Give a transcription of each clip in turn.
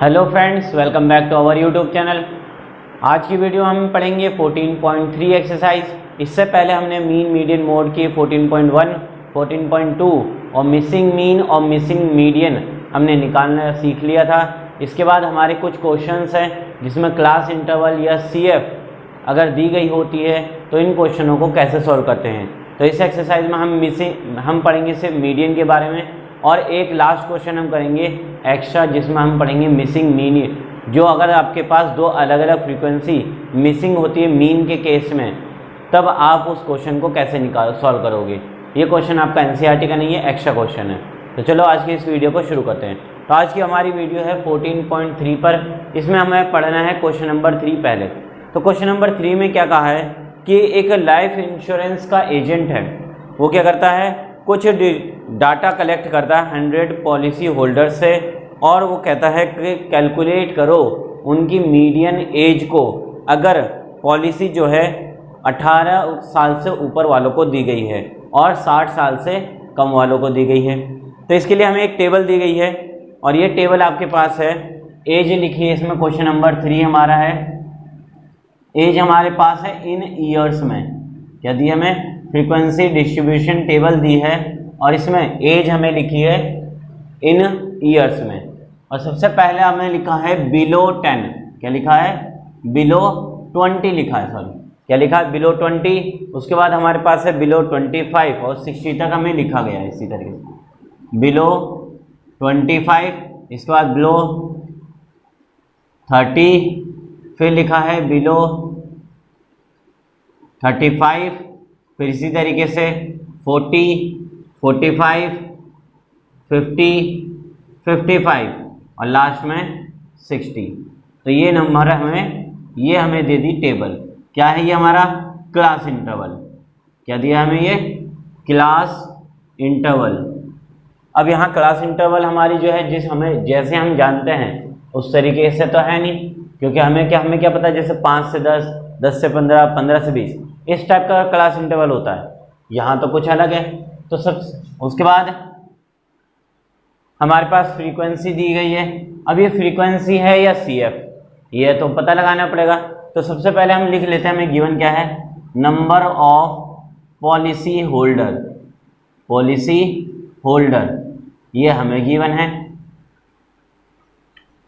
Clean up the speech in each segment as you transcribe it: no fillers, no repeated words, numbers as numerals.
Hello friends, welcome back to our YouTube channel. आज की video हम पढ़ेंगे 14.3 एक्सरसाइज। इससे पहले हमने मीन मीडियन मोड की 14.1, 14.2 और मिसिंग मीन और मिसिंग मीडियन हमने निकालना सीख लिया था। इसके बाद हमारे कुछ क्वेश्चंस हैं जिसमें क्लास इंटरवल या CF अगर दी गई होती है तो इन क्वेश्चनों को कैसे सॉल्व करते हैं। तो इस एक्सरसाइज में हम पढ़ेंगे सिर्फ मीडियन के बारे में, और एक लास्ट क्वेश्चन हम करेंगे एक्स्ट्रा जिसमें हम पढ़ेंगे मिसिंग मीन, जो अगर आपके पास दो अलग अलग फ्रीक्वेंसी मिसिंग होती है मीन के केस में, तब आप उस क्वेश्चन को कैसे सॉल्व करोगे। ये क्वेश्चन आपका NCERT का नहीं है, एक्स्ट्रा क्वेश्चन है। तो चलो आज की इस वीडियो को शुरू करते हैं। तो आज की हमारी वीडियो है 14.3 पर। इसमें हमें पढ़ना है क्वेश्चन नंबर 3 पहले। तो क्वेश्चन नंबर 3 में क्या कहा है कि एक लाइफ इंश्योरेंस का एजेंट है, वो क्या करता है, कुछ डाटा कलेक्ट करता है 100 पॉलिसी होल्डर से, और वो कहता है कि कैलकुलेट करो उनकी मीडियन एज को, अगर पॉलिसी जो है 18 साल से ऊपर वालों को दी गई है और 60 साल से कम वालों को दी गई है। तो इसके लिए हमें एक टेबल दी गई है, और ये टेबल आपके पास है। एज लिखी है इसमें, क्वेश्चन नंबर 3 हमारा है। एज हमारे पास है इन ईयर्स में। क्या दी हमें? फ्रीक्वेंसी डिस्ट्रीब्यूशन टेबल दी है, और इसमें एज हमें लिखी है इन ईयर्स में। और सबसे पहले हमने लिखा है बिलो 10। क्या लिखा है? बिलो 20 लिखा है, सॉरी क्या लिखा है? बिलो 20। उसके बाद हमारे पास है बिलो 25 और 60 तक हमें लिखा गया है इसी तरीके से, बिलो 25, इसके बाद बिलो 30, फिर लिखा है बिलो 35, फिर इसी तरीके से 40, 45, 50, 55 और लास्ट में 60। तो ये नंबर ये हमें दे दी टेबल। क्या है ये? हमारा क्लास इंटरवल। क्या दिया हमें? ये क्लास इंटरवल। अब यहाँ क्लास इंटरवल हमारी जो है जैसे हम जानते हैं उस तरीके से तो है नहीं, क्योंकि हमें क्या पता, जैसे 5 से 10, 10 से 15, 15 से 20, इस टाइप का क्लास इंटरवल होता है। यहाँ तो कुछ अलग है। तो उसके बाद हमारे पास फ्रीक्वेंसी दी गई है। अब ये फ्रीक्वेंसी है या CF, ये तो पता लगाना पड़ेगा। तो सबसे पहले हम लिख लेते हैं, हमें गिवन क्या है, number of policy holder. Policy holder ये हमें गिवन है।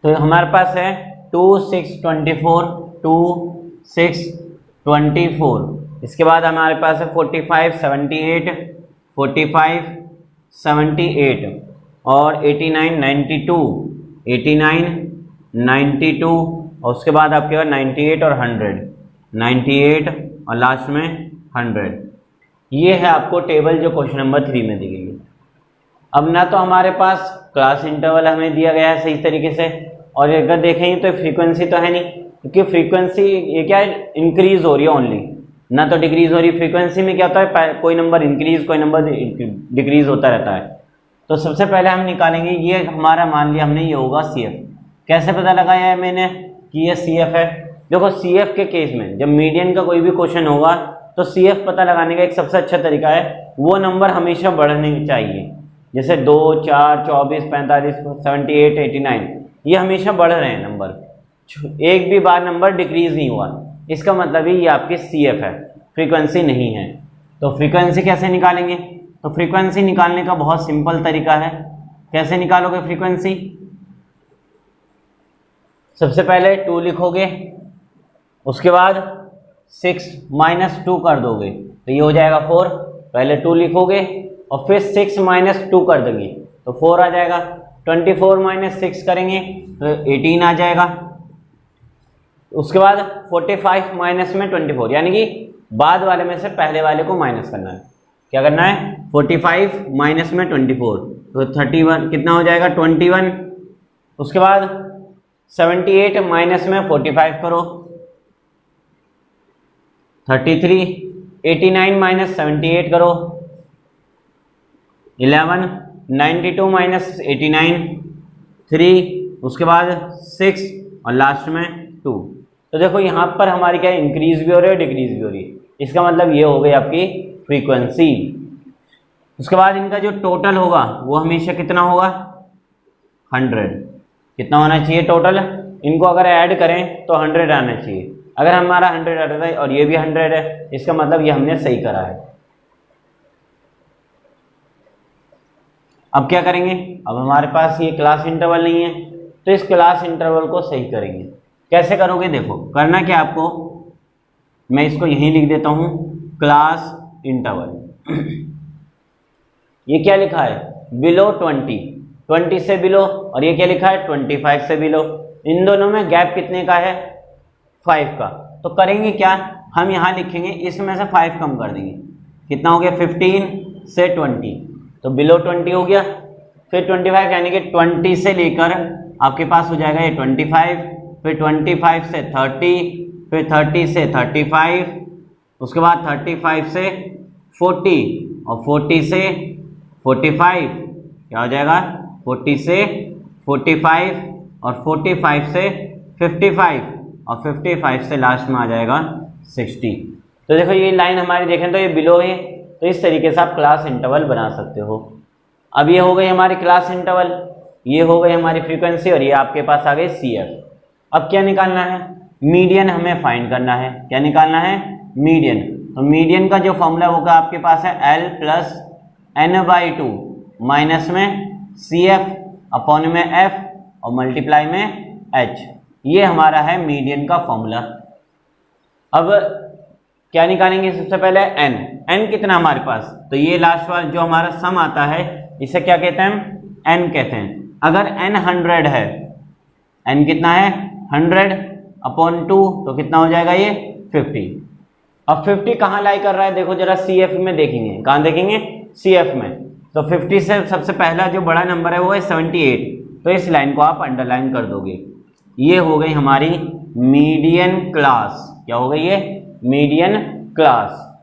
तो हमारे पास है 2624, 2624। इसके बाद हमारे पास है 45, 78, 45, 78 और 89, 92, 89, 92 और उसके बाद आपके पास 98 और 100, 98 और लास्ट में 100। ये है आपको टेबल जो क्वेश्चन नंबर 3 में दी गई है। अब ना तो हमारे पास क्लास इंटरवल हमें दिया गया है सही तरीके से, और अगर देखेंगे तो फ्रीक्वेंसी तो है नहीं, क्योंकि फ्रीक्वेंसी ये क्या है, इंक्रीज हो रही है ओनली, ना तो डिक्रीज हो रही। फ्रीक्वेंसी में क्या होता है, कोई नंबर इंक्रीज कोई नंबर डिक्रीज होता रहता है। तो सबसे पहले हम निकालेंगे, ये हमारा मान लिया हमने, ये होगा CF। कैसे पता लगाया है मैंने कि ये CF है? देखो CF के केस में जब मीडियन का कोई भी क्वेश्चन होगा तो CF पता लगाने का एक सबसे अच्छा तरीका है, वो नंबर हमेशा बढ़ने चाहिए। जैसे 2, 4, 24, 45, 78, 89, ये हमेशा बढ़ रहे हैं नंबर, एक भी बार नंबर डिक्रीज नहीं हुआ, इसका मतलब ये आपकी CF है, फ्रीक्वेंसी नहीं है। तो फ्रीक्वेंसी कैसे निकालेंगे? तो फ्रीक्वेंसी निकालने का बहुत सिंपल तरीका है। कैसे निकालोगे फ्रीक्वेंसी? सबसे पहले 2 लिखोगे, उसके बाद 6 - 2 कर दोगे तो ये हो जाएगा 4। पहले 2 लिखोगे और फिर 6 - 2 कर देंगे तो 4 आ जाएगा। 24 - 6 करेंगे तो 18 आ जाएगा। उसके बाद 45 माइनस में 24, यानी कि बाद वाले में से पहले वाले को माइनस करना है। क्या करना है? 45 माइनस में 24 तो 31 कितना हो जाएगा? 21। उसके बाद 78 माइनस में 45 करो, 33। 89 माइनस 78 करो, 11। 92 माइनस 89, 3। उसके बाद 6 और लास्ट में 2। तो देखो यहाँ पर हमारी क्या इंक्रीज भी हो रही है, डिक्रीज भी हो रही है। इसका मतलब ये हो गई आपकी फ्रीक्वेंसी। उसके बाद इनका जो टोटल होगा वो हमेशा कितना होगा? 100। कितना होना चाहिए टोटल, इनको अगर ऐड करें तो 100 आना चाहिए। अगर हमारा 100 आता है और ये भी 100 है, इसका मतलब ये हमने सही करा है। अब क्या करेंगे, अब हमारे पास ये क्लास इंटरवल नहीं है, तो इस क्लास इंटरवल को सही करेंगे। कैसे करोगे, देखो करना क्या आपको, मैं इसको यहीं लिख देता हूं, क्लास इंटरवल। ये क्या लिखा है, बिलो 20 से बिलो, और ये क्या लिखा है 25 से बिलो। इन दोनों में गैप कितने का है, 5 का। तो करेंगे क्या, हम यहाँ लिखेंगे इसमें से 5 कम कर देंगे, कितना हो गया 15 से 20, तो बिलो 20 हो गया। फिर 25 यानी कि 20 से लेकर आपके पास हो जाएगा ये 25, फिर 25 से 30, फिर 30 से 35, उसके बाद 35 से 40, और 40 से 45, क्या हो जाएगा 40 से 45, और 45 से 55, और 55 से लास्ट में आ जाएगा 60। तो देखो ये लाइन हमारी देखें तो ये बिलो है, तो इस तरीके से आप क्लास इंटरवल बना सकते हो। अब ये हो गई हमारी क्लास इंटरवल, ये हो गई हमारी फ्रीक्वेंसी, और ये आपके पास आ गई CF। अब क्या निकालना है, मीडियन हमें फाइंड करना है। क्या निकालना है, मीडियन। तो मीडियन का जो फॉर्मूला होगा आपके पास है L प्लस N/2 माइनस में CF अपॉन में F और मल्टीप्लाई में H। ये हमारा है मीडियन का फॉर्मूला। अब क्या निकालेंगे, सबसे पहले n कितना हमारे पास, तो ये लास्ट वाला जो हमारा सम आता है इसे क्या कहते हैं, n कहते हैं। अगर n 100 है, n कितना है 100 अपॉन 2, तो कितना हो जाएगा ये 50। अब 50 कहाँ लाई कर रहा है, देखो जरा CF में देखेंगे, कहाँ देखेंगे CF में। तो 50 से सबसे पहला जो बड़ा नंबर है वो है 78, तो इस लाइन को आप अंडरलाइन कर दोगे। ये हो गई हमारी मीडियन क्लास। क्या हो गई ये, मीडियन क्लास।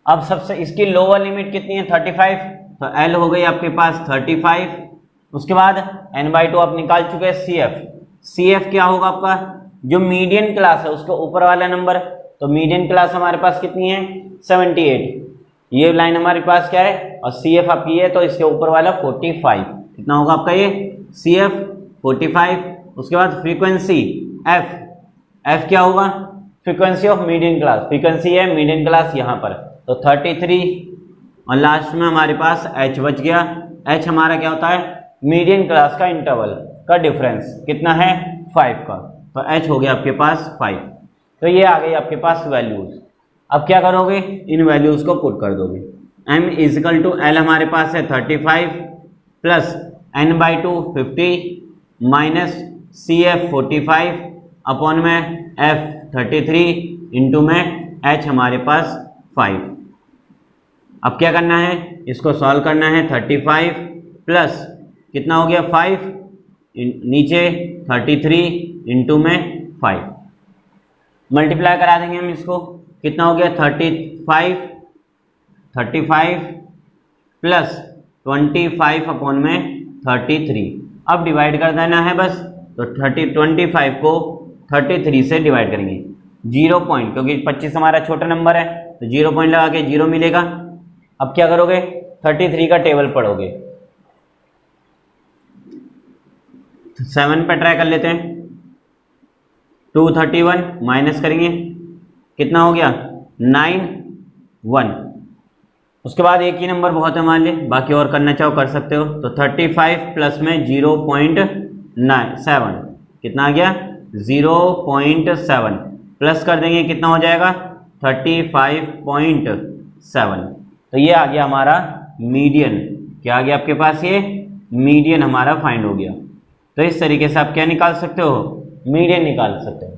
अब सबसे इसकी लोअर लिमिट कितनी है 35, तो L हो गई आपके पास 35। उसके बाद N/2 आप निकाल चुके हैं CF। CF क्या होगा आपका, जो मीडियन क्लास है उसके ऊपर वाला नंबर, तो मीडियन क्लास हमारे पास कितनी है 78, ये लाइन हमारे पास क्या है, और CF आपकी है तो इसके ऊपर वाला 45। कितना होगा आपका ये CF 45। उसके बाद फ्रीक्वेंसी F क्या होगा, frequency of median class, frequency है मीडियन क्लास यहाँ पर, तो 33, और लास्ट में हमारे पास H बच गया। H हमारा क्या होता है, मीडियन क्लास का इंटरवल का डिफरेंस कितना है 5 का, तो H हो गया आपके पास 5। तो ये आ गई आपके पास वैल्यूज। अब क्या करोगे, इन वैल्यूज को पुट कर दोगे। M इजिकल टू L हमारे पास है 35 plus N/2 50 minus CF 45 upon में F 33 इंटू में H हमारे पास 5। अब क्या करना है, इसको सॉल्व करना है। 35 प्लस कितना हो गया 5, नीचे 33 इंटू में 5, मल्टीप्लाई करा देंगे हम इसको, कितना हो गया 35 प्लस 25 अपॉन में 33। अब डिवाइड कर देना है बस, तो 25 को 33 से डिवाइड करेंगे, 0 पॉइंट, क्योंकि 25 हमारा छोटा नंबर है तो 0 पॉइंट लगा के 0 मिलेगा। अब क्या करोगे, 33 का टेबल पढ़ोगे, 7 पे ट्राई कर लेते हैं। 231 माइनस करेंगे, कितना हो गया 91। उसके बाद एक ही नंबर बहुत है मान लिए, बाकी और करना चाहो कर सकते हो। तो 35 प्लस में 0.7 कितना आ गया 0.7 प्लस कर देंगे, कितना हो जाएगा 35.7। तो ये आ गया हमारा मीडियन। क्या आ गया आपके पास, ये मीडियन हमारा फाइंड हो गया। तो इस तरीके से आप क्या निकाल सकते हो, मीडियन निकाल सकते हो।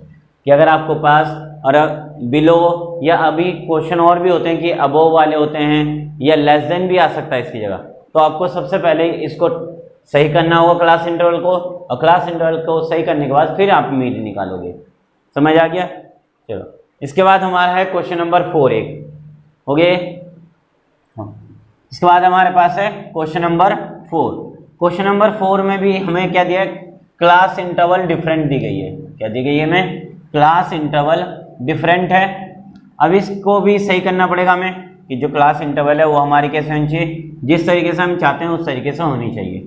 कि अगर आपको पास और बिलो, या अभी क्वेश्चन और भी होते हैं कि अबोव वाले होते हैं, या लेस देन भी आ सकता है इसकी जगह, तो आपको सबसे पहले इसको सही करना होगा क्लास इंटरवल को, और क्लास इंटरवल को सही करने के बाद फिर आप मीडियन निकालोगे। समझ आ गया। चलो इसके बाद हमारा है क्वेश्चन नंबर 4 एक हो गए। इसके बाद हमारे पास है क्वेश्चन नंबर 4। क्वेश्चन नंबर 4 में भी हमें क्या दिया, क्लास इंटरवल डिफरेंट दी गई है। क्या दी गई है हमें, क्लास इंटरवल डिफरेंट है। अब इसको भी सही करना पड़ेगा हमें कि जो क्लास इंटरवल है वो हमारी कैसे होनी चाहिए, जिस तरीके से हम चाहते हैं उस तरीके से होनी चाहिए।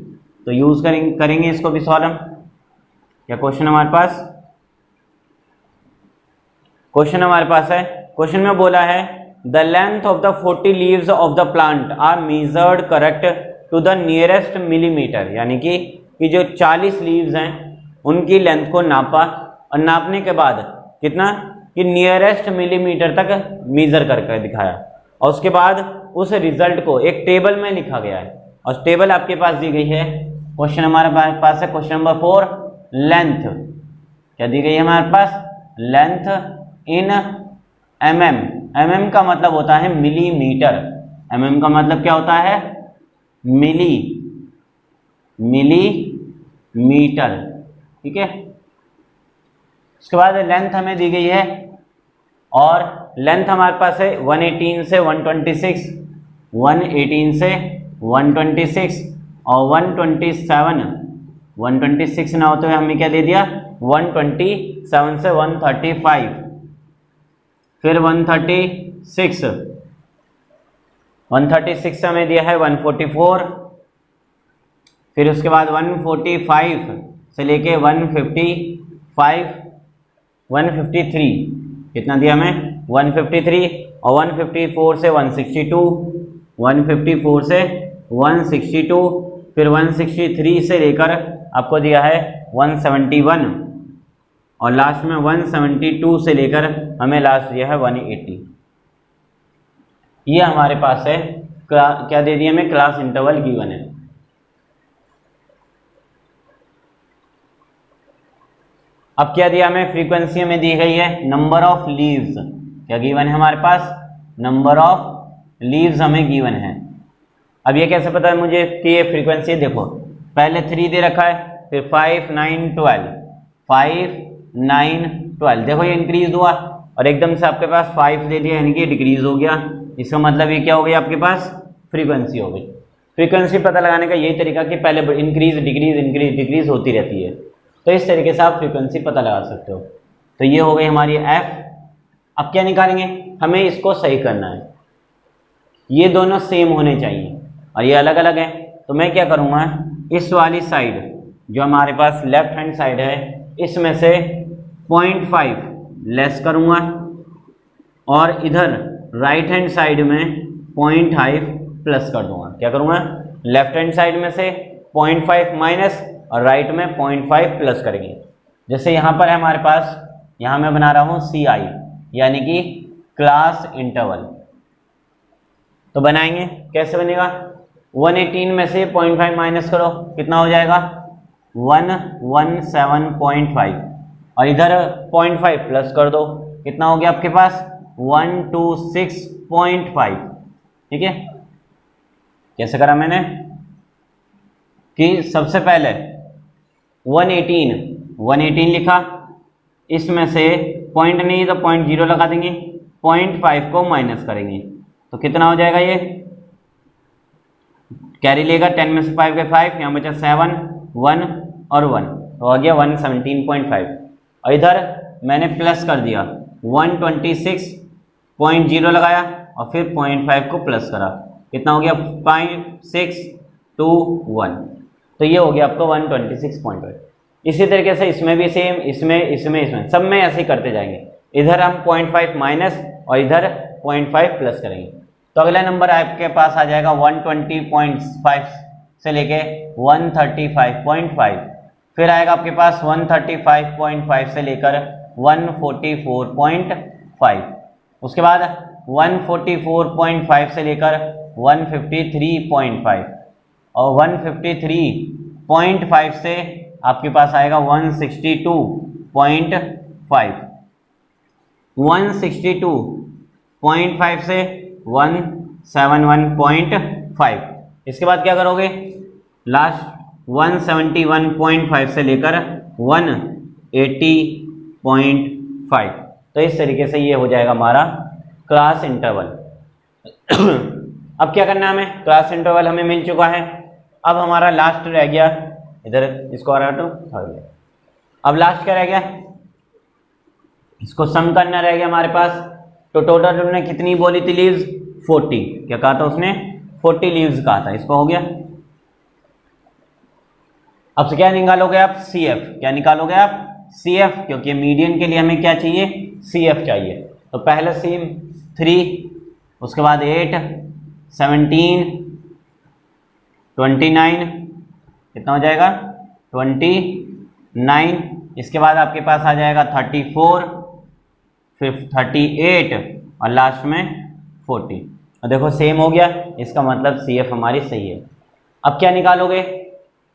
तो यूज़ करेंगे इसको भी सॉल्व हम। क्या क्वेश्चन हमारे पास, क्वेश्चन हमारे पास है, क्वेश्चन में बोला है the length of the 40 leaves of the plant are measured correct to the nearest millimetre, यानी कि जो 40 लीव्स हैं उनकी लेंथ को नापा और नापने के बाद कितना कि नियरेस्ट मिलीमीटर तक मेजर करके दिखाया और उसके बाद उस रिजल्ट को एक टेबल में लिखा गया है और टेबल आपके पास दी गई है। क्वेश्चन हमारे पास है क्वेश्चन नंबर 4, लेंथ क्या दी गई है हमारे पास, लेंथ इन mm, mm का मतलब होता है मिलीमीटर, mm का मतलब क्या होता है मिलीमीटर, ठीक है। उसके बाद लेंथ हमें दी गई है और लेंथ हमारे पास है 118 से 126, 118 से 126 और 126 ना होते हुए हमें क्या दे दिया 127 से 135, फिर 136 से हमें दिया है 144, फिर उसके बाद 145 से लेके 153 कितना दिया हमें 153 और 154 से 162, 154 से 162, फिर 163 से लेकर आपको दिया है 171 और लास्ट में 172 से लेकर हमें लास्ट दिया है 180। ये हमारे पास है क्या दे दिया हमें, क्लास इंटरवल गिवन है। अब क्या दिया हमें, फ्रीक्वेंसी हमें दी गई है नंबर ऑफ लीव्स, क्या गिवन है हमारे पास, नंबर ऑफ लीव्स हमें गिवन है। अब ये कैसे पता है मुझे कि ये फ्रीक्वेंसी है, देखो पहले 3 दे रखा है, फिर 5 9 12, 5 9 12, देखो ये इंक्रीज हुआ और एकदम से आपके पास 5 दे दिया यानी कि डिक्रीज हो गया। इसका मतलब ये क्या हो गया आपके पास, फ्रीक्वेंसी हो गई। फ्रीक्वेंसी पता लगाने का यही तरीका कि पहले इंक्रीज डिक्रीज होती रहती है, तो इस तरीके से आप फ्रीक्वेंसी पता लगा सकते हो। तो ये हो गई हमारी एफ। अब क्या निकालेंगे, हमें इसको सही करना है, ये दोनों सेम होने चाहिए और ये अलग अलग है। तो मैं क्या करूँगा, इस वाली साइड जो हमारे पास लेफ्ट हैंड साइड है इसमें से 0.5 लेस करूँगा और इधर राइट हैंड साइड में 0.5 प्लस कर दूंगा। क्या करूँगा, लेफ्ट हैंड साइड में से 0.5 माइनस और राइट में 0.5 प्लस करेंगे। जैसे यहाँ पर है हमारे पास, यहाँ मैं बना रहा हूँ CI यानी कि क्लास इंटरवल। तो बनाएंगे, कैसे बनेगा, 118 में से 0.5 माइनस करो, कितना हो जाएगा 117.5 और इधर 0.5 प्लस कर दो, कितना हो गया आपके पास 126.5। ठीक है, कैसे करा मैंने कि सबसे पहले 118 लिखा, इसमें से पॉइंट नहीं तो 0.0 लगा देंगे, 0.5 को माइनस करेंगे तो कितना हो जाएगा, ये कैरी लेगा 10 में से 5 के 5, यहाँ बचा 7 1 और 1 तो आ गया 117.5 और इधर मैंने प्लस कर दिया 126.0 लगाया और फिर 0.5 को प्लस करा, कितना हो गया 5621। तो ये हो गया आपको 126.5। इसी तरीके से इसमें भी सेम, इसमें सब में ऐसे ही करते जाएंगे। इधर हम 0.5 माइनस और इधर 0.5 प्लस करेंगे तो अगला नंबर आपके पास आ जाएगा 120.5 से लेके 135.5, फिर आएगा आपके पास 135.5 से लेकर 144.5, उसके बाद 144.5 से लेकर 153.5 और 153.5 से आपके पास आएगा 162.5, 162.5 से 171.5। इसके बाद क्या करोगे, लास्ट 171.5 से लेकर 180.5। तो इस तरीके से ये हो जाएगा हमारा क्लास इंटरवल। अब क्या करना है हमें, क्लास इंटरवल हमें मिल चुका है। अब हमारा लास्ट रह गया, इधर इसको आ रहा तो अब लास्ट क्या रह गया, इसको सम करना रह गया हमारे पास। तो टोटल हमने कितनी बोली थी लीव्स, 40। क्या कहा था उसने, 40 लीव्स कहा था, इसको हो गया। अब से क्या निकालोगे आप, सी एफ। क्या निकालोगे आप, सी एफ, क्योंकि मीडियन के लिए हमें क्या चाहिए, सी एफ चाहिए। तो पहला सीम 3, उसके बाद 8, 17, 29, कितना हो जाएगा 29, इसके बाद आपके पास आ जाएगा 34, फिर 38 और लास्ट में 40। और देखो सेम हो गया, इसका मतलब सी एफ हमारी सही है। अब क्या निकालोगे,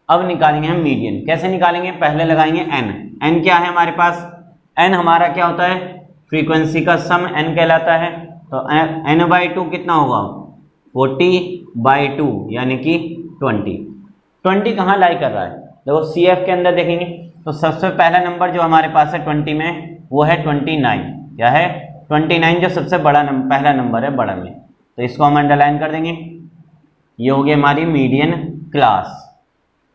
अब निकालेंगे हम मीडियन। कैसे निकालेंगे, पहले लगाएंगे एन। एन क्या है हमारे पास, एन हमारा क्या होता है, फ्रीक्वेंसी का सम एन कहलाता है। तो एन बाई 2 कितना होगा, 40/2 यानी कि 20 कहाँ लाई कर रहा है, देखो सी एफ के अंदर देखेंगे तो सबसे पहला नंबर जो हमारे पास है 20 में वो है 29। क्या है 29, जो सबसे बड़ा पहला नंबर है बड़ा में, तो इसको हम अंडरलाइन कर देंगे। ये हो गई हमारी मीडियन क्लास।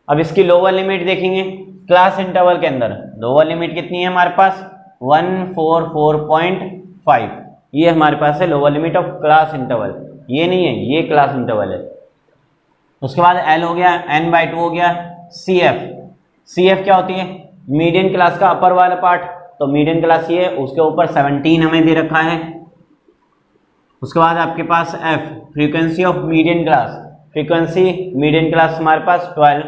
अब इसकी लोअर लिमिट देखेंगे, क्लास इंटरवल के अंदर लोअर लिमिट कितनी है हमारे पास, 144.5। ये हमारे पास है lower limit of class interval, ये नहीं है, ये क्लास इंटरवल है। उसके बाद एल हो गया, एन बाई 2 हो गया, सी एफ। सी एफ क्या होती है, मीडियन क्लास का अपर वाला पार्ट, तो मीडियन क्लास ये है, उसके ऊपर 17 हमें दे रखा है। उसके बाद आपके पास F, frequency of median class, frequency median class हमारे पास 12।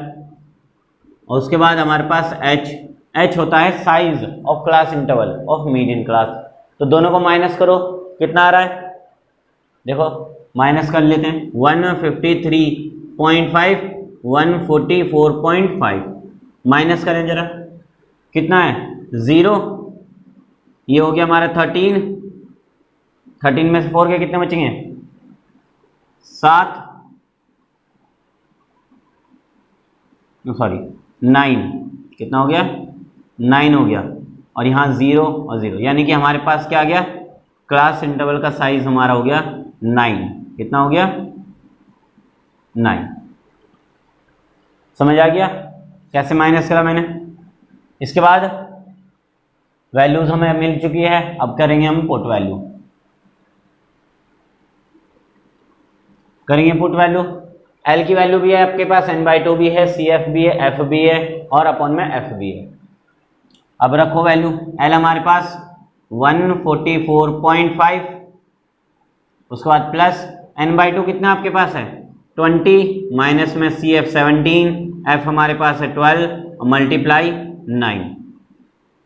और उसके बाद हमारे पास एच, एच होता है size of class interval of median class. तो दोनों को माइनस करो, कितना आ रहा है, देखो माइनस कर लेते हैं, 153.5, 144.5 माइनस करें जरा, कितना है 0। ये हो गया हमारा 13 में से 4 के कितने बचेंगे, 7, सॉरी 9, कितना हो गया 9 हो गया। और यहाँ 0 और 0, यानी कि हमारे पास क्या आ गया, क्लास इंटरवल का साइज हमारा हो गया 9। कितना हो गया 9। समझ आ गया कैसे माइनस करा मैंने। इसके बाद वैल्यूज हमें मिल चुकी है, अब करेंगे हम पुट वैल्यू। करेंगे पुट वैल्यू, एल की वैल्यू भी है आपके पास, n बाई 2 भी है, सी एफ भी है, एफ भी है और अपॉन में एफ भी है। अब रखो वैल्यू, एल हमारे पास 144.5, उसके बाद प्लस n बाई 2 कितना आपके पास है 20, माइनस में सी एफ 17, एफ हमारे पास है 12 और मल्टीप्लाई 9।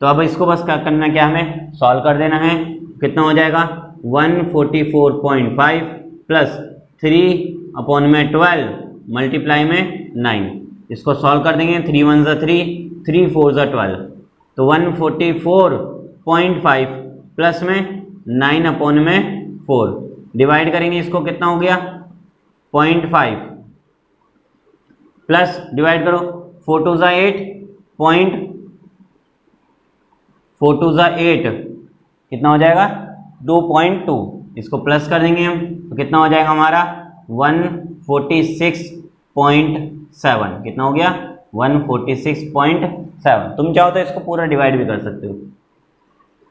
तो अब इसको बस क्या करना, क्या हमें सॉल्व कर देना है। कितना हो जाएगा 144.5 प्लस 3/12 मल्टीप्लाई में 9। इसको सॉल्व कर देंगे, 3 1 ज़ा 3, 3 4 ज़ा 12। तो 144.5 प्लस में 9/4 डिवाइड करेंगे, इसको कितना हो गया 0.5 प्लस डिवाइड करो 4 2 ज़ा 8, 4 2 ज़ा 8 कितना हो जाएगा 2.2। इसको प्लस कर देंगे हम, तो कितना हो जाएगा हमारा 146.7। कितना हो गया 146.7। तुम चाहो तो इसको पूरा डिवाइड भी कर सकते हो।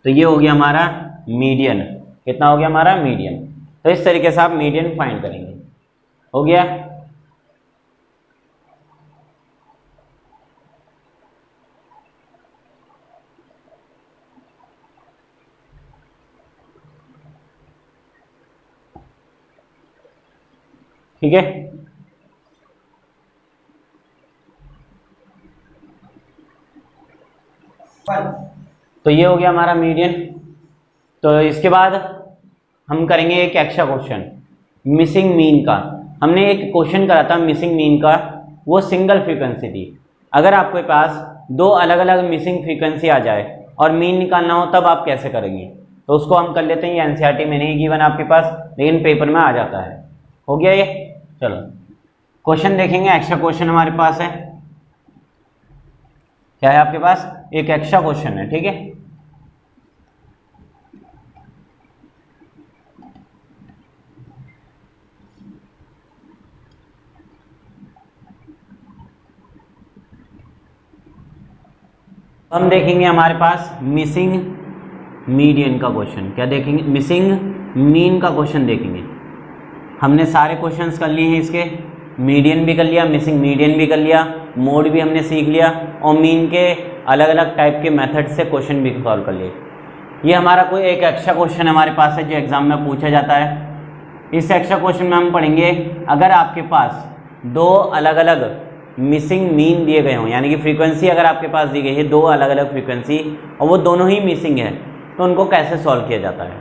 तो ये हो गया हमारा मीडियन। कितना हो गया हमारा मीडियन। तो इस तरीके से आप मीडियन फाइंड करेंगे। हो गया। ठीक है, तो ये हो गया हमारा मीडियन। तो इसके बाद हम करेंगे एक एक्स्ट्रा क्वेश्चन मिसिंग मीन का। हमने एक क्वेश्चन करा था मिसिंग मीन का, वो सिंगल फ्रीक्वेंसी थी। अगर आपके पास दो अलग अलग मिसिंग फ्रीक्वेंसी आ जाए और मीन निकालना हो तब आप कैसे करेंगे, तो उसको हम कर लेते हैं। ये एनसीईआरटी में नहीं गिवन आपके पास, लेकिन पेपर में आ जाता है। हो गया ये। चलो क्वेश्चन देखेंगे। एक्स्ट्रा क्वेश्चन हमारे पास है, क्या है आपके पास, एक एक्स्ट्रा क्वेश्चन है। ठीक है, हम देखेंगे हमारे पास मिसिंग मीडियन का क्वेश्चन। क्या देखेंगे, मिसिंग मीन का क्वेश्चन देखेंगे। हमने सारे क्वेश्चंस कर लिए हैं इसके। मीडियन भी कर लिया, मिसिंग मीडियन भी कर लिया, मोड भी हमने सीख लिया और मीन के अलग अलग टाइप के मेथड से क्वेश्चन भी सॉल्व कर लिए। ये हमारा कोई एक एक्स्ट्रा क्वेश्चन हमारे पास है जो एग्जाम में पूछा जाता है। इस एक्स्ट्रा क्वेश्चन में हम पढ़ेंगे अगर आपके पास दो अलग अलग मिसिंग मीन दिए गए हों, यानी कि फ्रीक्वेंसी अगर आपके पास दी गई है दो अलग अलग फ्रीक्वेंसी और वो दोनों ही मिसिंग है तो उनको कैसे सॉल्व किया जाता है।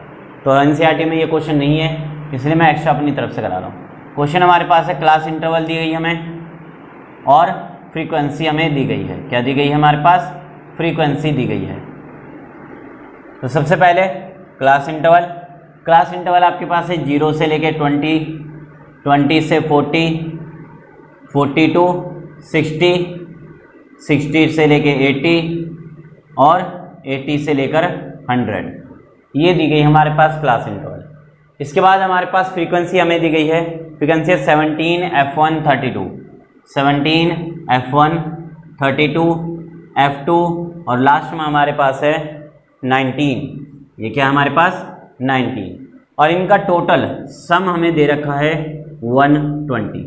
तो एनसीईआरटी में ये क्वेश्चन नहीं है, इसलिए मैं एक्स्ट्रा अपनी तरफ से करा रहा हूँ। क्वेश्चन हमारे पास है, क्लास इंटरवल दी गई हमें और फ्रीक्वेंसी हमें दी गई है। क्या दी गई है हमारे पास? फ्रीक्वेंसी दी गई है। तो सबसे पहले क्लास इंटरवल। क्लास इंटरवल आपके पास है 0 से लेके 20, 20 से 40, 42, 60, 60 से लेके 80 और 80 से लेकर 100। ये दी गई हमारे पास क्लास इंटरवल। इसके बाद हमारे पास फ्रीक्वेंसी हमें दी गई है, फ्रीक्वेंसी है 17 F1 32, 17 F1 32 F2 और लास्ट में हमारे पास है 19। ये क्या हमारे पास? 19 और इनका टोटल सम हमें दे रखा है 120।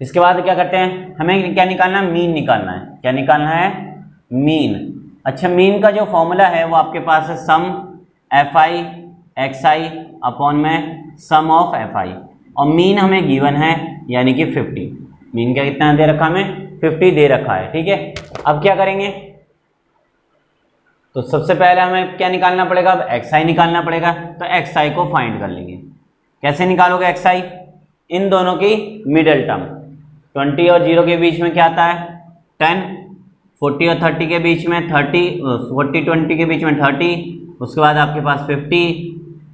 इसके बाद क्या करते हैं, हमें क्या निकालना है? मीन निकालना है। क्या निकालना है? मीन। अच्छा, मीन का जो फॉर्मूला है वो आपके पास है सम FI XI अपॉन में सम ऑफ FI और मीन हमें गिवन है यानी कि 50। मीन क्या कितना दे रखा? हमें 50 दे रखा है। ठीक है, अब क्या करेंगे? तो सबसे पहले हमें क्या निकालना पड़ेगा? अब XI निकालना पड़ेगा। तो XI को फाइंड कर लेंगे। कैसे निकालोगे XI? इन दोनों की मिडल टर्म, 20 और 0 के बीच में क्या आता है? 10, 40 और 30 के बीच में 30, 40 20 के बीच में 30, उसके बाद आपके पास 50,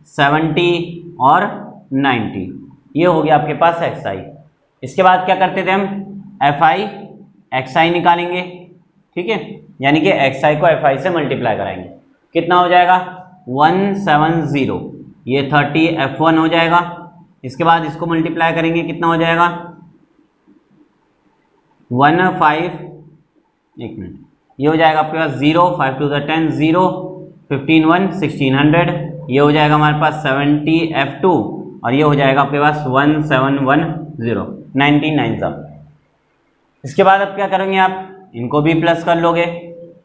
70 और 90। ये हो गया आपके पास XI। इसके बाद क्या करते थे हम? FI XI निकालेंगे। ठीक है, यानी कि XI को FI से मल्टीप्लाई कराएंगे। कितना हो जाएगा? 170। ये 30 F1 हो जाएगा। इसके बाद इसको मल्टीप्लाई करेंगे, कितना हो जाएगा? एक मिनट, ये हो जाएगा आपके पास 0, 5 to the 10 0, 15 1 1600। ये हो जाएगा हमारे पास 70 F2 और ये हो जाएगा आपके पास 1710, 19 9 सब। इसके बाद अब क्या करेंगे आप? इनको भी प्लस कर लोगे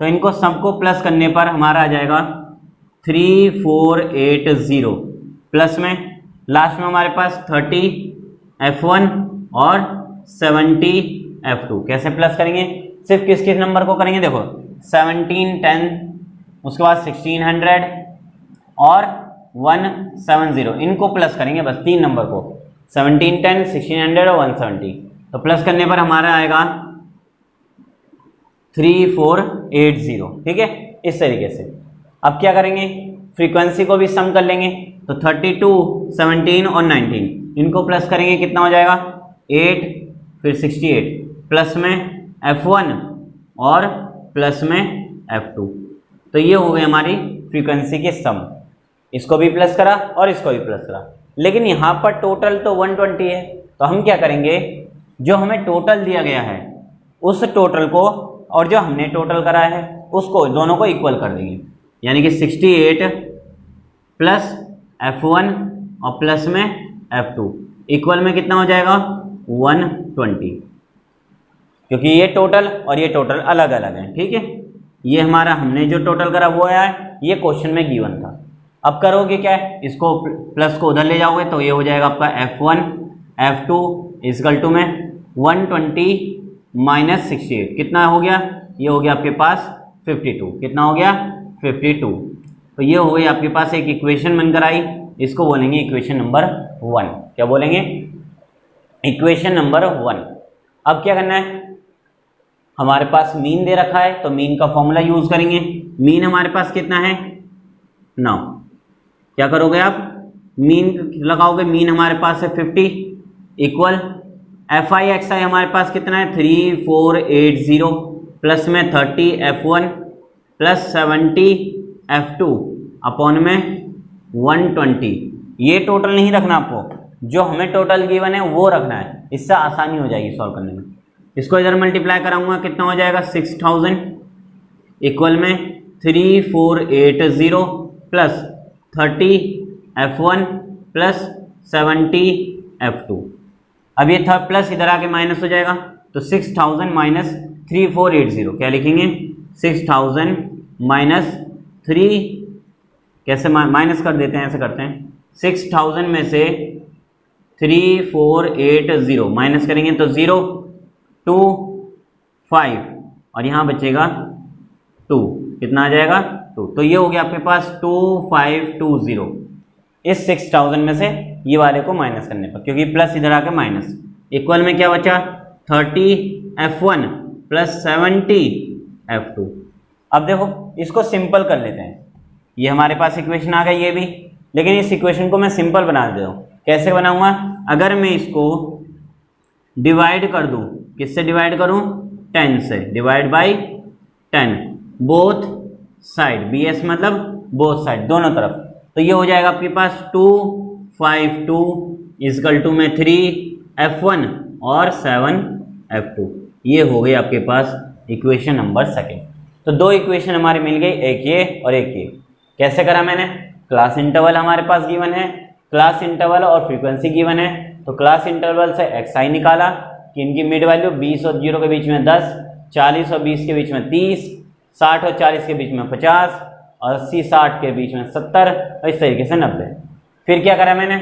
तो इनको सबको प्लस करने पर हमारा आ जाएगा 3480 प्लस में लास्ट में हमारे पास 30 F1 और 70 F2। कैसे प्लस करेंगे? सिर्फ किस किस नंबर को करेंगे? देखो 17 10, उसके बाद 1600 और 170, इनको प्लस करेंगे बस 3 नंबर को, 17 10 1600 और 170। तो प्लस करने पर हमारा आएगा 3480। ठीक है, इस तरीके से। अब क्या करेंगे? फ्रीक्वेंसी को भी सम कर लेंगे। तो 32 17 और 19 इनको प्लस करेंगे, कितना हो जाएगा? 8 फिर 68 प्लस में F1 और प्लस में F2। तो ये हो गई हमारी फ्रीक्वेंसी के सम। इसको भी प्लस करा और इसको भी प्लस करा, लेकिन यहाँ पर टोटल तो 120 है। तो हम क्या करेंगे? जो हमें टोटल दिया गया है उस टोटल को और जो हमने टोटल करा है उसको दोनों को इक्वल कर देंगे, यानी कि 68 प्लस F1 और प्लस में F2 इक्वल में कितना हो जाएगा? 120, क्योंकि ये टोटल और ये टोटल अलग अलग है। ठीक है, ये हमारा हमने जो टोटल करा वो आया है, ये क्वेश्चन में गिवन था। अब करोगे क्या है? इसको प्लस को उधर ले जाओगे तो ये हो जाएगा आपका F1 F2 इक्वल टू में 120 माइनस 68। कितना हो गया? ये हो गया आपके पास 52। कितना हो गया? 52। तो ये हो गई आपके पास एक इक्वेशन बनकर आई, इसको बोलेंगे इक्वेशन नंबर 1। क्या बोलेंगे? Equation number 1। अब क्या करना है? हमारे पास मीन दे रखा है तो मीन का फॉर्मूला यूज करेंगे। मीन हमारे पास कितना है? 9। क्या करोगे आप? मीन लगाओगे। मीन हमारे पास है 50 इक्वल FI XI हमारे पास कितना है? 3480 प्लस में 30 F1 प्लस 70 F2 अपॉन में 120। ये टोटल नहीं रखना आपको, जो हमें टोटल गिवन है वो रखना है, इससे आसानी हो जाएगी सॉल्व करने में। इसको इधर मल्टीप्लाई कराऊंगा, कितना हो जाएगा? 6000 इक्वल में 3480 प्लस 30 F1 प्लस 70 F2। अब ये था प्लस, इधर आके माइनस हो जाएगा, तो 6000 माइनस 3480, क्या लिखेंगे 6000 माइनस 3, कैसे माइनस कर देते हैं, ऐसे करते हैं, 6000 में से 3480 माइनस करेंगे तो 0 2 5 और यहाँ बचेगा 2, कितना आ जाएगा 2, तो ये हो गया आपके पास 2520 इस 6000 में से ये वाले को माइनस करने पर, क्योंकि प्लस इधर आके माइनस, इक्वल में क्या बचा 30F1 प्लस 70F2। अब देखो इसको सिंपल कर लेते हैं, ये हमारे पास इक्वेशन आ गई ये भी, लेकिन इस इक्वेशन को मैं सिंपल बना देता हूँ। कैसे बनाऊंगा, अगर मैं इसको डिवाइड कर दूं, किससे डिवाइड करूं 10 से, divide by 10 both side, BS मतलब बोथ साइड, दोनों तरफ, तो ये हो जाएगा आपके पास 252 इजकल टू में 3F1 और 7F2। ये हो गई आपके पास इक्वेशन नंबर सेकंड। तो दो इक्वेशन हमारे मिल गई, एक ये और एक ये। कैसे करा मैंने, क्लास इंटरवल हमारे पास गिवन है, क्लास इंटरवल और फ्रीक्वेंसी गिवन है, तो क्लास इंटरवल से xi निकाला कि इनकी मिड वैल्यू 20 और 0 के बीच में 10, 40 और 20 के बीच में 30, 60 और 40 के बीच में 50 और 80-60 के बीच में 70 और इस तरीके से 90। फिर क्या करा मैंने,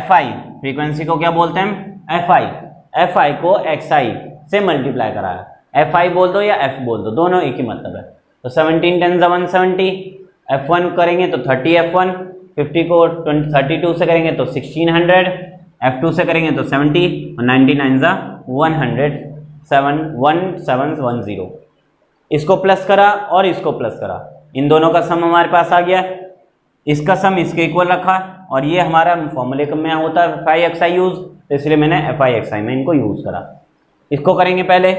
fi फ्रीक्वेंसी को क्या बोलते हैं fi को xi से मल्टीप्लाई कराया, fi बोल दो या f बोल दो, दोनों एक ही मतलब है। तो 17 10 170, f1 करेंगे तो 30F1, 50 को 32 से करेंगे तो 1600, f2 से करेंगे तो 70 और 99 1710। इसको प्लस करा और इसको प्लस करा, इन दोनों का सम हमारे पास आ गया, इसका सम इसके इक्वल रखा और ये हमारा फॉर्मूले में होता है FI यूज, तो इसलिए मैंने FI में इनको यूज करा। इसको करेंगे पहले,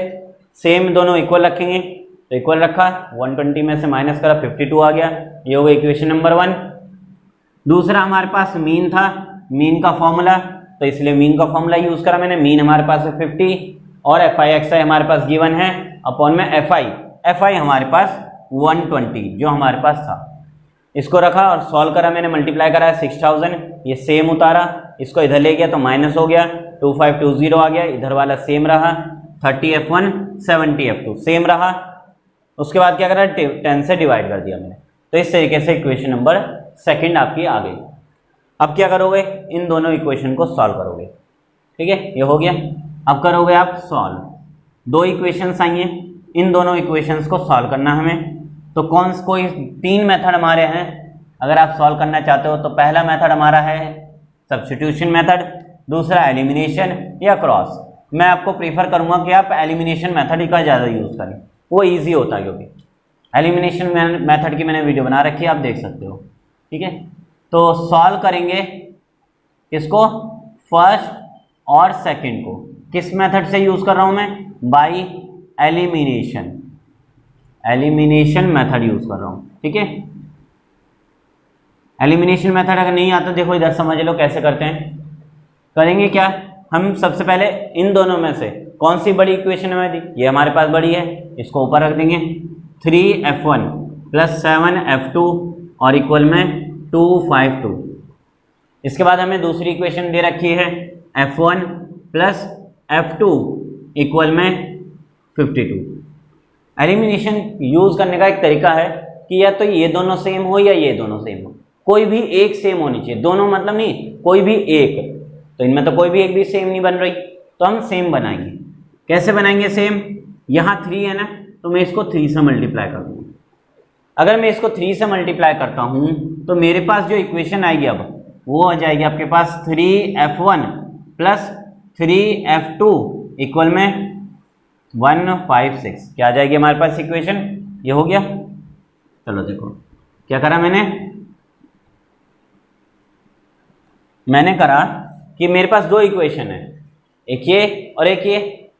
सेम दोनों इक्वल रखेंगे, तो इक्वल रखा, 120 में से माइनस करा 52 आ गया, ये हो गया इक्वेशन नंबर 1। दूसरा हमारे पास मीन था, मीन का फॉर्मूला, तो इसलिए मीन का फॉर्मूला यूज करा मैंने, मीन हमारे पास है 50 और FI हमारे पास गिवन है अपॉन में FI हमारे पास 120 जो हमारे पास था, इसको रखा और सॉल्व करा मैंने, मल्टीप्लाई करा 6000, ये सेम उतारा, इसको इधर ले गया तो माइनस हो गया, 2520 आ गया, इधर वाला सेम रहा, 30F1 70F2 सेम रहा। उसके बाद क्या करा, 10 से डिवाइड कर दिया मैंने, तो इस तरीके से इक्वेशन नंबर सेकंड आपकी आ गई। अब क्या करोगे, इन दोनों इक्वेशन को सॉल्व करोगे, ठीक है, ये हो गया। अब करोगे आप सॉल्व, दो इक्वेशंस आई हैं, इन दोनों इक्वेशंस को सॉल्व करना हमें, तो कोई 3 मेथड हमारे हैं अगर आप सॉल्व करना चाहते हो। तो पहला मेथड हमारा है सब्स्टिट्यूशन मेथड, दूसरा एलिमिनेशन या क्रॉस। मैं आपको प्रीफर करूंगा कि आप एलिमिनेशन मेथड का ज़्यादा यूज़ करें, वो ईजी होता है, क्योंकि एलिमिनेशन मेथड की मैंने वीडियो बना रखी है, आप देख सकते हो, ठीक है। तो सॉल्व करेंगे किसको, फर्स्ट और सेकंड को, किस मेथड से यूज़ कर रहा हूँ मैं, बाय एलिमिनेशन मेथड यूज़ कर रहा हूँ, ठीक है। एलिमिनेशन मेथड अगर नहीं आता, देखो इधर समझ लो कैसे करते हैं। करेंगे क्या, हम सबसे पहले इन दोनों में से कौन सी बड़ी इक्वेशन हमें दी, ये हमारे पास बड़ी है, इसको ऊपर रख देंगे, 3F1 प्लस 7F2 और इक्वल में 252। इसके बाद हमें दूसरी इक्वेशन दे रखी है F1 प्लस F2 इक्वल में 52। एलिमिनेशन यूज करने का एक तरीका है कि या तो ये दोनों सेम हो या ये दोनों सेम हो, कोई भी एक सेम होनी चाहिए, दोनों मतलब नहीं, कोई भी एक, तो इनमें तो कोई भी एक भी सेम नहीं बन रही, तो हम सेम बनाएंगे। कैसे बनाएंगे सेम, यहाँ 3 है ना, तो मैं इसको 3 से मल्टीप्लाई कर दूँगा। अगर मैं इसको 3 से मल्टीप्लाई करता हूँ तो मेरे पास जो इक्वेशन आएगी अब वो आ जाएगी आपके पास 3F1 प्लस 3F2 इक्वल में 156। क्या आ जाएगी हमारे पास इक्वेशन, ये हो गया। चलो देखो क्या करा मैंने करा कि मेरे पास दो इक्वेशन है, एक ये और एक ये।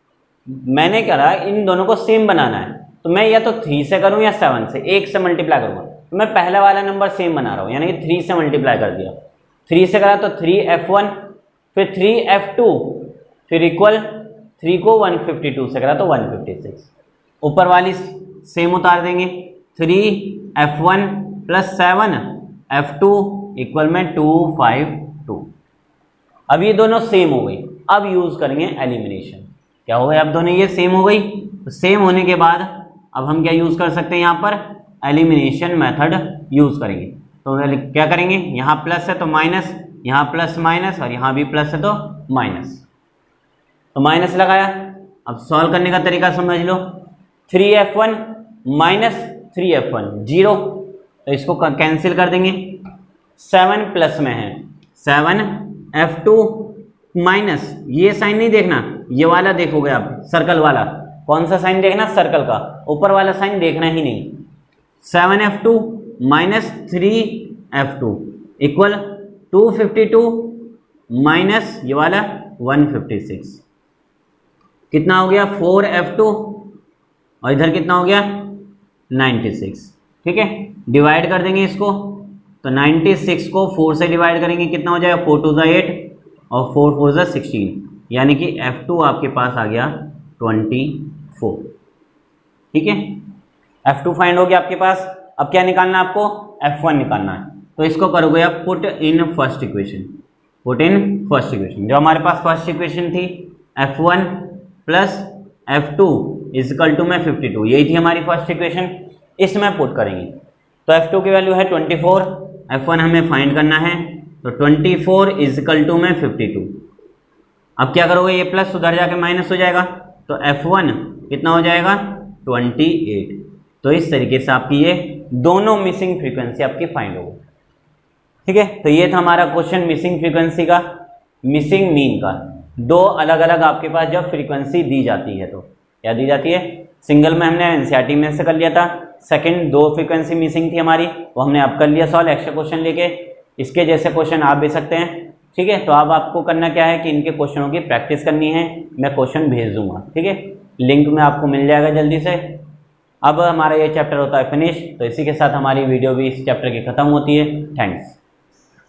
मैंने करा इन दोनों को सेम बनाना है, तो मैं या तो 3 से करूं या 7 से, 1 से मल्टीप्लाई करूंगा। तो मैं पहला वाला नंबर सेम बना रहा हूं, यानी कि 3 से मल्टीप्लाई कर दिया। 3 से करा तो 3F1 फिर 3F2 फिर इक्वल 3 को 152 से करा तो 156। ऊपर वाली सेम उतार देंगे, 3F1 प्लस 7F2 इक्वल में 252। अब ये दोनों सेम हो गई, अब यूज़ करेंगे एलिमिनेशन। क्या हो गया, अब दोनों ये सेम हो गई, तो सेम होने के बाद अब हम क्या यूज़ कर सकते हैं, यहाँ पर एलिमिनेशन मेथड यूज़ करेंगे। तो क्या करेंगे, यहाँ प्लस है तो माइनस, यहाँ प्लस माइनस, और यहाँ भी प्लस है तो माइनस, तो माइनस लगाया। अब सॉल्व करने का तरीका समझ लो, 3f1 माइनस 3f1 0, तो इसको कैंसिल कर देंगे। 7 प्लस में है 7f2 माइनस, ये साइन नहीं देखना, ये वाला देखोगे आप, सर्कल वाला। कौन सा साइन देखना, सर्कल का, ऊपर वाला साइन देखना ही नहीं। 7f2 minus 3f2 equal 252 minus ये वाला 156, कितना हो गया 4f2, और इधर कितना हो गया 96। ठीक है, डिवाइड कर देंगे इसको, तो 96 को 4 से डिवाइड करेंगे, कितना हो जाएगा 4 2 8 और 4 4 16, यानी कि f2 आपके पास आ गया 24। ठीक है, f2 फाइंड हो गया आपके पास। अब क्या निकालना है आपको, f1 निकालना है। तो इसको करोगे आप put in first equation, put in first equation. जो हमारे पास फर्स्ट इक्वेशन थी f1 plus f2 is equal to में 52, यही थी हमारी फर्स्ट इक्वेशन, इसमें पुट करेंगे। तो f2 की वैल्यू है 24, f1 हमें फाइंड करना है, तो 24 इजकल टू में 52। अब क्या करोगे, ये प्लस उधर जाके माइनस हो जाएगा, तो f1 कितना हो जाएगा 28। तो इस तरीके से आपकी ये दोनों मिसिंग फ्रीक्वेंसी आपकी फाइंड होगी। ठीक है, तो ये था हमारा क्वेश्चन मिसिंग फ्रीक्वेंसी का, मिसिंग मीन का। दो अलग अलग आपके पास जब फ्रीक्वेंसी दी जाती है तो क्या दी जाती है, सिंगल में हमने एनसीईआरटी में से कर लिया था, सेकंड 2 फ्रीक्वेंसी मिसिंग थी हमारी, वो हमने अब कर लिया सॉल्व एक्स्ट्रा क्वेश्चन लेके। इसके जैसे क्वेश्चन आप भी सकते हैं। ठीक है, तो अब आपको करना क्या है कि इनके क्वेश्चनों की प्रैक्टिस करनी है, मैं क्वेश्चन भेज दूंगा। ठीक है, लिंक में आपको मिल जाएगा जल्दी से। अब हमारा ये चैप्टर होता है फिनिश, तो इसी के साथ हमारी वीडियो भी इस चैप्टर की ख़त्म होती है। थैंक्स।